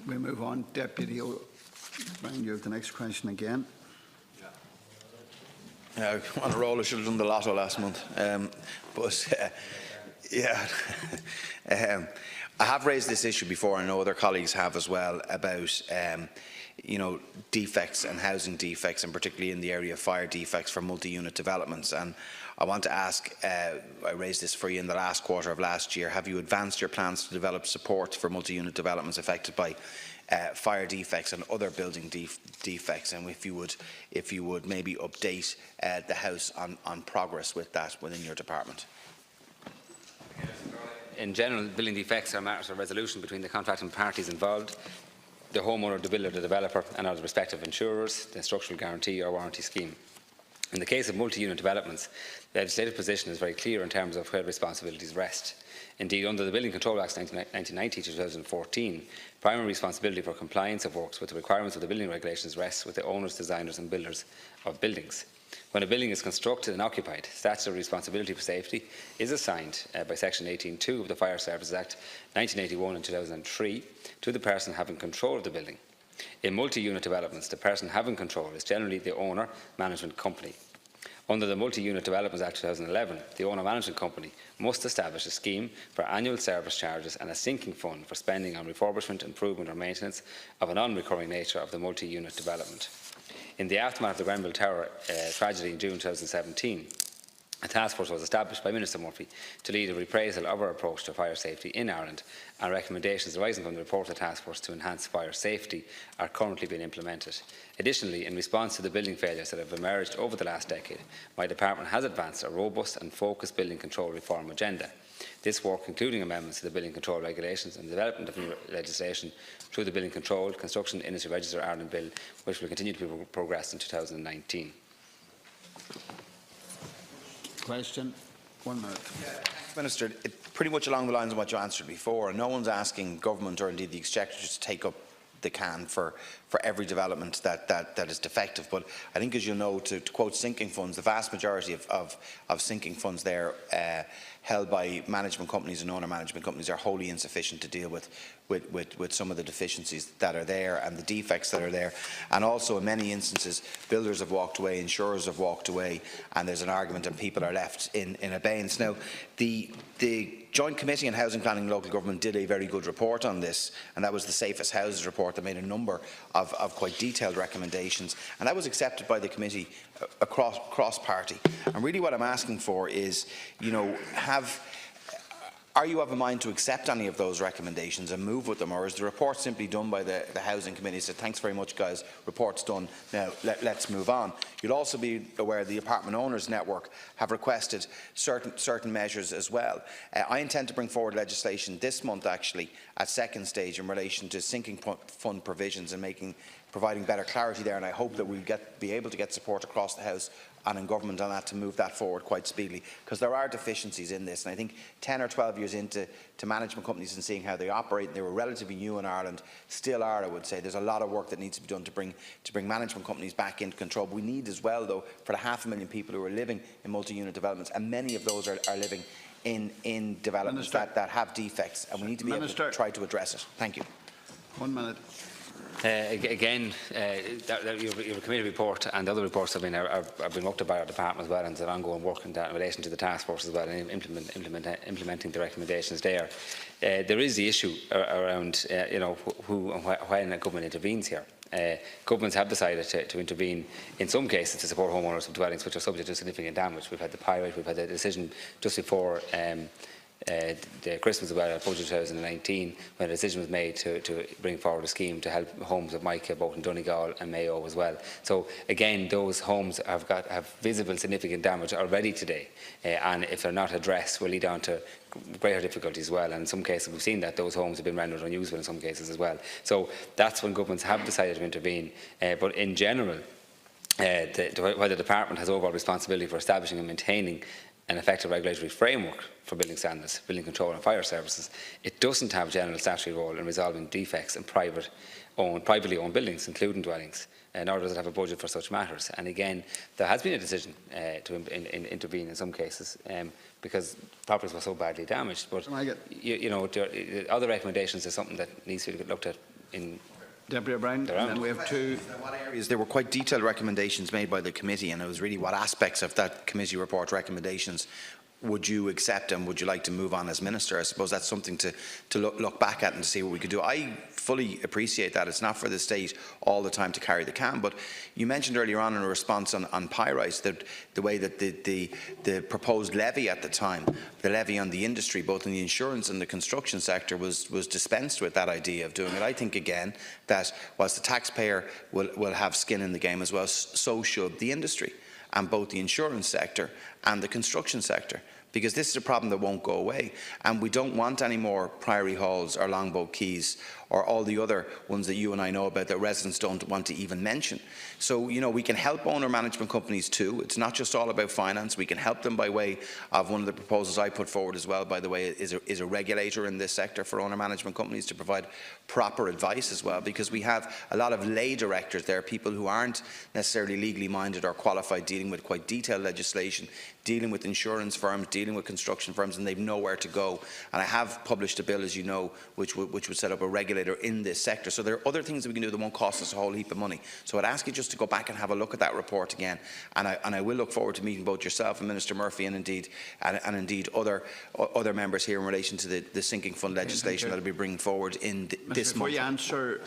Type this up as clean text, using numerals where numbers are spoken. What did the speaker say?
We move on. Deputy O'Brien, you have the next question again. Yeah, on a roll, I should have done the lotto last month. Yeah, I have raised this issue before. I know other colleagues have as well about defects and housing defects, and particularly in the area of fire defects for multi-unit developments. And I want to ask, I raised this for you in the last quarter of last year, have you advanced your plans to develop support for multi-unit developments affected by fire defects and other building defects, and if you would maybe update the House on progress with that within your department? In general, building defects are matters of resolution between the contracting parties involved, the homeowner, the builder, the developer, and our respective insurers, the structural guarantee or warranty scheme. In the case of multi-unit developments, the legislative position is very clear in terms of where responsibilities rest. Indeed, under the Building Control Acts 1990 to 2014, primary responsibility for compliance of works with the requirements of the building regulations rests with the owners, designers and builders of buildings. When a building is constructed and occupied, statutory responsibility for safety is assigned by Section 18(2) of the Fire Services Act 1981 and 2003 to the person having control of the building. In multi-unit developments, the person having control is generally the owner management company. Under the Multi-Unit Developments Act 2011, the owner management company must establish a scheme for annual service charges and a sinking fund for spending on refurbishment, improvement or maintenance of a non-recurring nature of the multi-unit development. In the aftermath of the Grenville Tower tragedy in June 2017, a task force was established by Minister Murphy to lead a reprisal of our approach to fire safety in Ireland, and recommendations arising from the report of the task force to enhance fire safety are currently being implemented. Additionally, in response to the building failures that have emerged over the last decade, my department has advanced a robust and focused building control reform agenda. This work, including amendments to the building control regulations and the development of new legislation through the Building Control Construction Industry Register Ireland Bill, which will continue to be progressed in 2019. Question. 1 minute. Minister, pretty much along the lines of what you answered before, no one's asking government or indeed the Exchequer to take up the can for every development that is defective. But I think, as you know, to quote sinking funds, the vast majority of sinking funds there held by management companies and owner management companies are wholly insufficient to deal with some of the deficiencies that are there and the defects that are there. And also, in many instances, builders have walked away, insurers have walked away, and there's an argument and people are left in abeyance. Now, the Joint Committee on Housing Planning and Local Government did a very good report on this, and that was the Safest Houses report that made a number of quite detailed recommendations, and that was accepted by the committee across party. And really what I'm asking for is, are you of a mind to accept any of those recommendations and move with them, or is the report simply done by the Housing Committee? So thanks very much, guys, report's done, now let's move on. You'll also be aware the Apartment Owners Network have requested certain measures as well. I intend to bring forward legislation this month, actually, at second stage in relation to sinking fund provisions and providing better clarity there, and I hope that we'll be able to get support across the House and in government on that to move that forward quite speedily, because there are deficiencies in this. And I think 10 or 12 years into management companies and seeing how they operate, and they were relatively new in Ireland, still are, I would say. There's a lot of work that needs to be done to bring management companies back into control. But we need as well, though, for the 500,000 people who are living in multi-unit developments, and many of those are living in developments that have defects, and we need to be able to try to address it. Thank you. 1 minute. Again, your committee report and the other reports have been looked at by our department as well, and there's ongoing work in relation to the task force as well, and implementing the recommendations there. There is the issue around who and when a government intervenes here. Governments have decided to intervene in some cases to support homeowners of dwellings which are subject to significant damage. We've had the Pirate, we've had a decision just before the Christmas about budget 2019, when a decision was made to bring forward a scheme to help homes of Micah, both in Donegal and Mayo as well. So again, those homes have visible significant damage already today, and if they're not addressed will lead on to greater difficulties as well, and in some cases we've seen that those homes have been rendered unusable in some cases as well. So that's when governments have decided to intervene, but in general, while the department has overall responsibility for establishing and maintaining an effective regulatory framework for building standards, building control and fire services, it doesn't have a general statutory role in resolving defects in privately owned buildings, including dwellings, nor does it have a budget for such matters. And again, there has been a decision to intervene in some cases because properties were so badly damaged. But other recommendations is something that needs to be looked at in Deputy O'Brien, and then we have two. What areas? There were quite detailed recommendations made by the committee, and it was really what aspects of that committee report recommendations would you accept and would you like to move on as Minister? I suppose that's something to look back at and to see what we could do. I fully appreciate that. It's not for the state all the time to carry the can, but you mentioned earlier on in a response on pyrite that the way that the proposed levy at the time, the levy on the industry, both in the insurance and the construction sector, was dispensed with that idea of doing it. I think, again, that whilst the taxpayer will have skin in the game as well, so should the industry, and both the insurance sector and the construction sector, because this is a problem that won't go away, and we don't want any more Priory Halls or Longboat Quays or all the other ones that you and I know about that residents don't want to even mention. So, you know, we can help owner management companies too. It's not just all about finance. We can help them by way of one of the proposals I put forward as well, by the way, is a regulator in this sector for owner management companies to provide proper advice as well, because we have a lot of lay directors there, people who aren't necessarily legally minded or qualified, dealing with quite detailed legislation, dealing with insurance firms, dealing with construction firms, and they've nowhere to go. And I have published a bill, as you know, which would set up a regulator in this sector. So there are other things that we can do that won't cost us a whole heap of money. So I'd ask you just to go back and have a look at that report again. And I will look forward to meeting both yourself and Minister Murphy and indeed other members here in relation to the sinking fund legislation that will be bringing forward in this month. Before you answer,